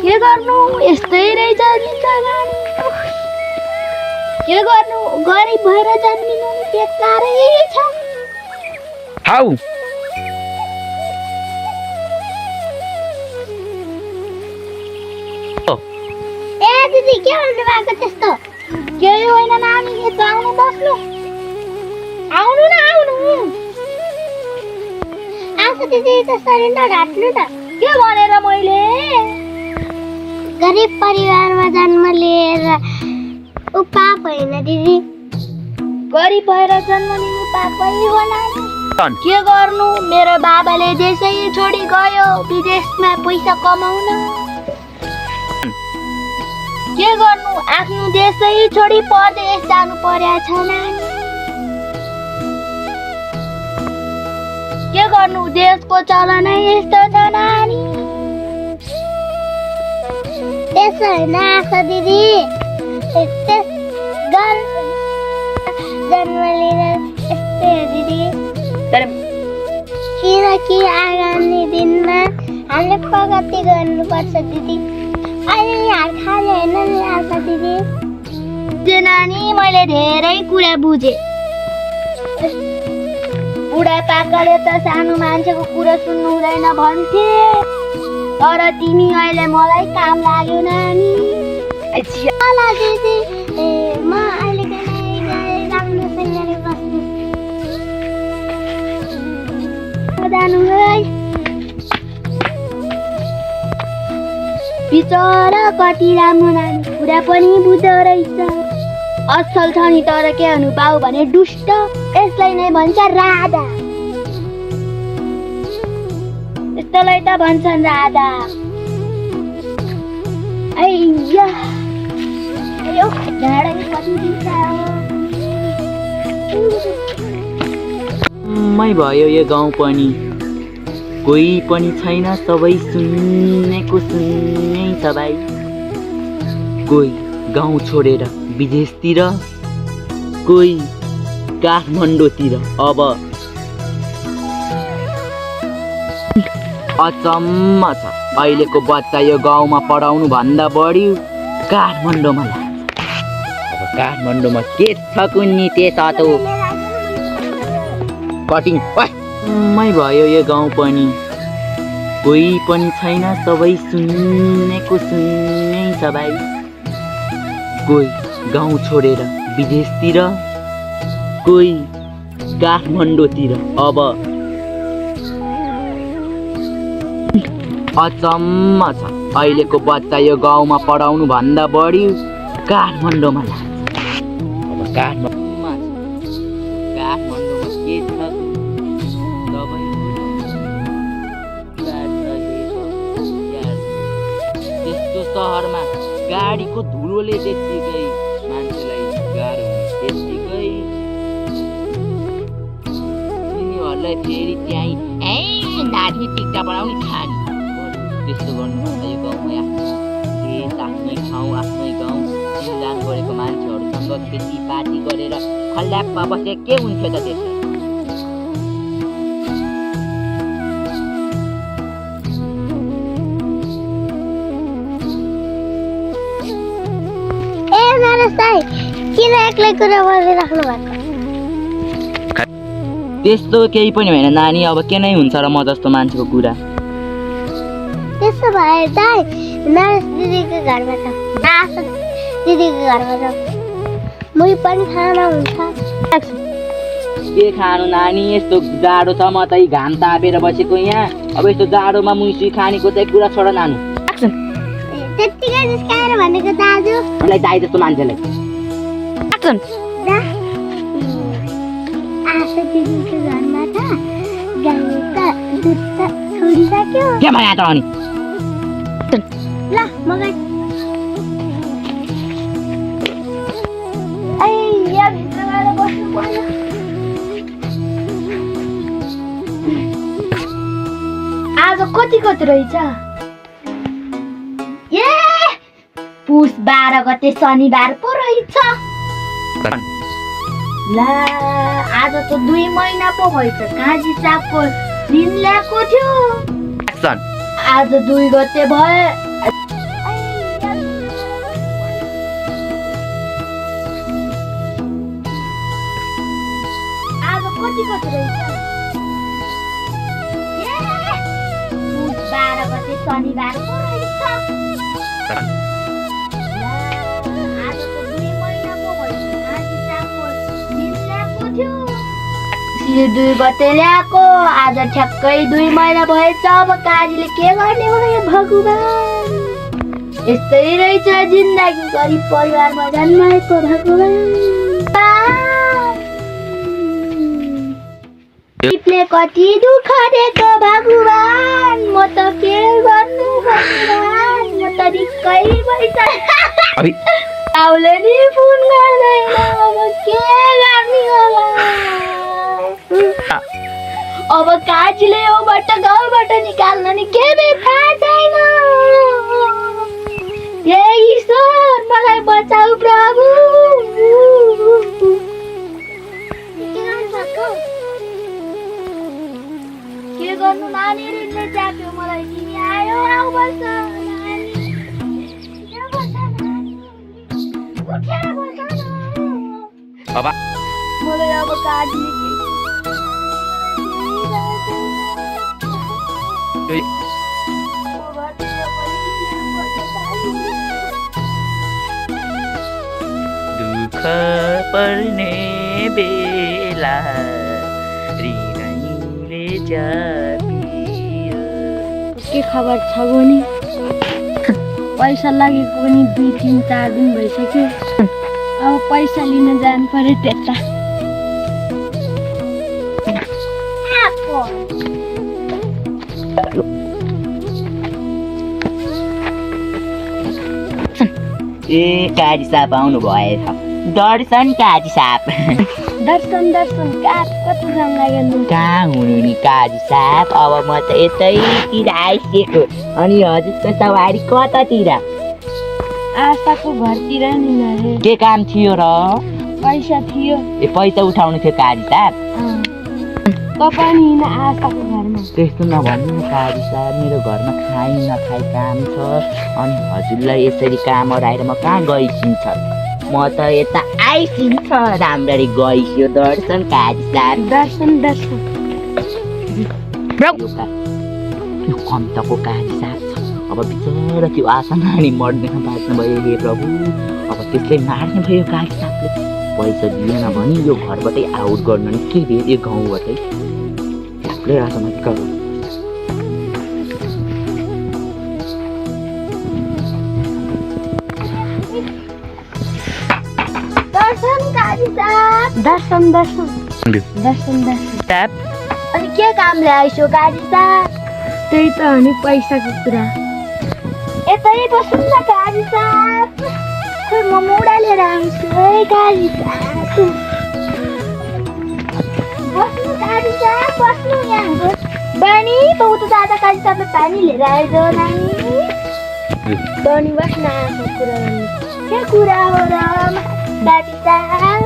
के गर्नु यस्तै रहेछ जिन्दगानी के गर्नु गरिब भएर जन्मिनु बेकारै छ हाउ ए दिदी के गर्नु भएको त्यस्तो के होइन नानी यता आउनु बस्नु आउनु न आउनु आउँछ दिदी त्यसरी नढाट्नु त के भनेर मैले गरिब परिवारमा जन्म लिएर पाप होइन दिदी गरिब भएर जन्म लिनु पापै हो नानी के गर्नु मेरो बाबाले देशै छोडी गयो विदेशमा पैसा कमाउन के गर्नु आफ्नो देशै छोडी परदेश जानु पर्या छ नानी के गर्नु देशको चलनै यस्तो छ नानी त्यसो होइन आशा दिदी जन्म लिएर यस्तै हो दिदी किनकि आगामी दिनमा हामीले प्रगति गर्नुपर्छ दिदी अहिले यहाँ खाने होइन नि आशा दिदी नानी मैले धेरै कुरा बुझेँ बुढापाकाले त सानो मान्छेको कुरा सुन्नु हुँदैन भन्थे तर तिमी अहिले मलाई काम लाग्यो नानी होला दिदी म अहिले राम्रोसँगले बस्छु जानु है बिचरा कति राम्रो नानी कुरा पनि बुझ्दो रहेछ असल छ नि तर के हुनु पाऊ भने दुष्ट यसलाई नै भन्छ राधा यस्तोलाई त भन्छन् राधा आइया आयो झाडा कति दिन्छ मै भयो यो गाउँ पनि कोही पनि छैन सबै सुन्नेको सुन्नै छ भाइ कोही गाउँ छोडेर विदेशतिर कोही काठमाडौँतिर अब अचम्म छ अहिलेको बच्चा यो गाउँमा पढाउनु भन्दा बढी काठमाडौँमा लाग्छ अब काठमाडौँमा के छ कुन्नी त्यता त कटिङ मै भयो यो गाउँ पनि कोही पनि छैन सबै सुन्नेको सुन्नै छ भाइ कोही गाउँ छोडेर विदेशतिर कोही काठमाडौँतिर अब अचम्म छ अहिलेको बच्चा यो गाउँमा पढाउनु भन्दा बढी काठमाडौँमा लाग्छ अब काठमाडौँमा के छ त्यस्तो सहरमा गाडीको धुलोले त्यत्तिकै मान्छेलाई गाह्रो हुन्छ त्यत्तिकै तिनीहरूलाई फेरि त्यहीँ नाच्ने टिक्का बनाउने खाने त्यस्तो गर्नुपर्छ यो गाउँमा आफ्नो देश आफ्नै ठाउँ खेतीपाती गरेर खल्यापमा बसे के हुन्थ्यो त त्यसले? ए नरेश दाइ किन एक्लै कुरा गरिराख्नु भएको? त्यस्तो केही पनि होइन नानी, अब के नै हुन्छ र म जस्तो मान्छेको कुरा। त्यसो भए दाइ नरेश दिदीको घरमा छ, आशा दिदीको घरमा छ, मुई पनि खाना हुन्छ। के खानु नानी, यस्तो जाडो छ, म त यी घाम तापेर बसेको यहाँ। अब यस्तो जाडोमा मुसुई खानेको चाहिँ कुरा छोड नानु। त्यत्तिकै जिस्काएर भनेको दाजु। मलाई दाइ जस्तो मान्छेलाई आशा दिदीको घरमा छ, गाई त दुध त छोडिसक्यो। के भयो त अनि? ल म गएँ। यहाँ भित्र गएर बस्नु पर्यो। आज कति रहेछ? ए पुस 12 गते शनिबार पो रहेछ। ला आज त 2 महिना पो भएछ काजी साहबको दिन ल्याएको थियो। आज 2 गते भयो। आज कति रहेछ? ए पुस 12 गते शनिबार पो रहेछ। आज त 2 महिना पो भएछ काजी साहबको दिन ल्याएको थियो। 2 गते ल्याएको, आज ठ्याक्कै 2 महिना भएछ। अब काजीले के गर्ने हो यो भगवान? यस्तै रहेछ जिन्दगी, गरिब परिवारमा जन्माएको भगवान। टिप्ने कति दुःख दिएको भगवान, म त के गर्नु भगवान, म त दिक्कै भइसक्यो। आउले नि फोन गर्दैन, अब के गर्ने होला? अब काजीले योबाट गाउँबाट निकाल्न नि के थाहा छैन। हे ईश्वर मलाई बचाऊ प्रभु। के गर्नु नानी, ऋणले च्याप्यो मलाई। तिमी आयो आऊ बस नानी, उठेर बस न। बाबा मलाई अब काजीले दुःख पर्ने बेला रिनाइले जापियो। के खबर छ गोनी? पैसा लागेको पनि 2, 3, 4 दिन भइसक्यो। अब पैसा लिन जानु पर्यो त्यता। ए काजी साहब आउनु भएछ। दर्शन काजी साहब। दर्शन कति जाम लाग्यो? कहाँ हुनु नि काजी साहब, अब म त यतैतिर आइसकेको। अनि हजुरको सवारी कतातिर? आशाको घरतिर नि नहे। के काम थियो र? पैसा थियो। ए पैसा उठाउनु थियो काजी साहब? तपाईँ हिँड आशाको घरमा। त्यस्तो नभन्नु काजी साहब, मेरो घरमा खाइ नखाइ काम छ। अनि हजुरलाई यसरी काम हराएर म कहाँ गइसिन्छ? म त यता आइसिन्छ राम्ररी गइस्यो। दर्शन काजी साहब। दर्शन यो कम्तको काजी साहब छ। अब बिचरा त्यो आशा नानी मर्दैन बाँच्नु भयो। हे प्रभु, अब त्यसले मार्ने भयो काजी साहबले। पैसा दिएन भने यो घरबाटै आउट गर्न नि के भयो यो गाउँबाटै। सबले आशामा गर्नु। दर्शन अनि के काम ल्याइसो काजी साहब? त्यही त हो नि पैसाको कुरा। यतै बस्नु न काजी साहब। खोइ म मुडा लिएर आउँछु है काजी साहब। बस्नु काजी साहब, बस्नु यहाँ। बनी बहुत ज्यादा काजी साहब पानी लिएर आइज नानी। धनी बस्न आएको कुरा गर्नु के कुरा हो र काजी साहब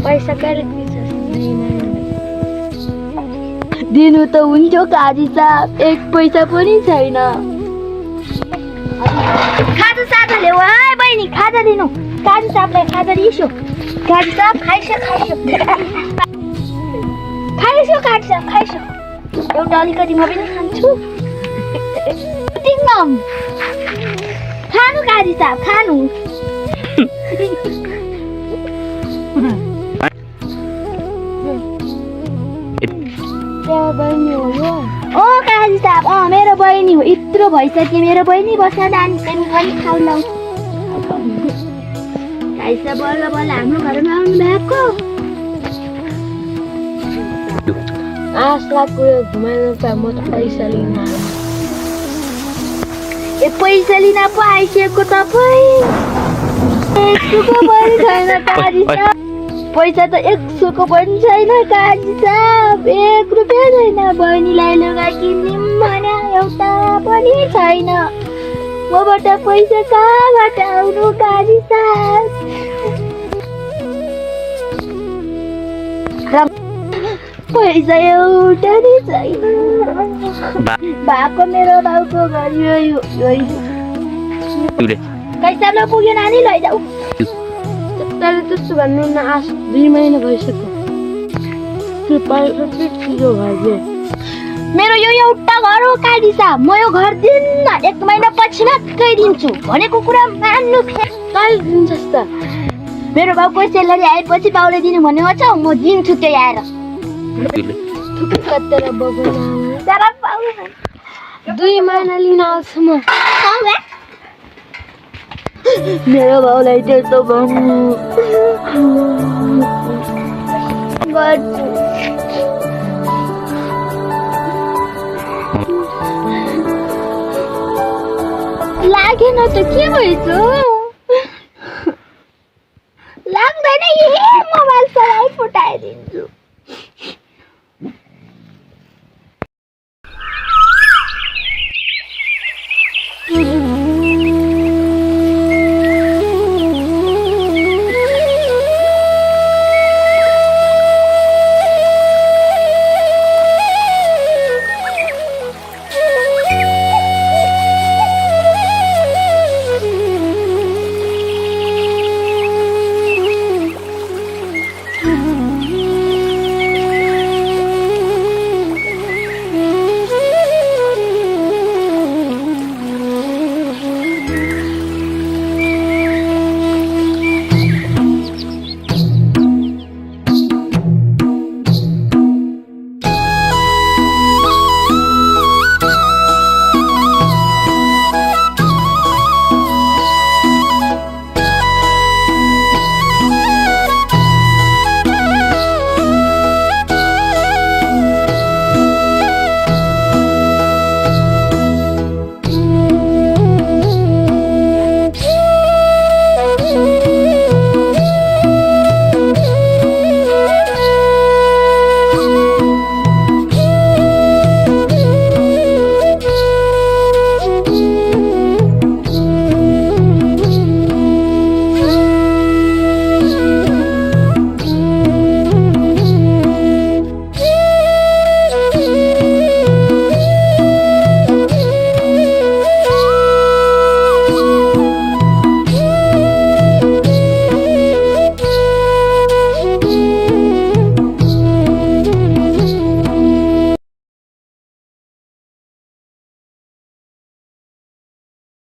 पैसा कहिले दिन्छस् दिनु त हुन्थ्यो काजी साहब एक पैसा पनि छैन खाजा साजा ल्याऊ है बहिनी खाजा दिनु काजी साहबलाई खाजा दिइसो काजी साहब खाइसो काजी साहब खाइसो एउटा अलिकति म पनि खान्छु टिङ्गम खानु काजी साहब खानु बहिनी हो यो ओ काजी साहब मेरो बहिनी हो यत्रो भइसक्यो मेरो बहिनी बस्न नानी पनि खाउला काजी साहब बल्ल बल्ल हाम्रो घरमा आउनु भएको 8 लाखको घुमाउनु पाए म त पैसा लिन पैसा लिन पो आइसकेको तपाईँ एक सुको पनि छैन काजी साहब पैसा त 100 को पनि छैन काजी साहब 1 रुपैयाँ छैन बहिनीलाई लुगा किनिदिउँ भने एउटा पनि छैन मबाट पैसा कहाँबाट आउनु काजी साहब पैसा एउटा नि छैन भएको मेरो बाउको घर यो काजी साहबलाई पुग्यो नानी लैजाऊ तर त्यस्तो भन्नु न 2 महिना भइसक्यो त्यो पैसा चिजो भयो मेरो यो एउटा घर हो काजी साहब म यो घर दिन्न 1 महिना पछि मात्रै दिन्छु भनेको कुरा मान्नु कहिले दिन्छस् त मेरो बाउको सेलरी आएपछि बाउले दिनु भनेको छ म दिन्छु त्यही आएर कतेर बगुना तर बाउ 2 महिना लिन आउँछु म मेरो बाउलाई त्यस्तो भन्नु गर्छु लागेन त के भएछ लाग्दैन यही मोबाइल सबै फुटाइदिन्छु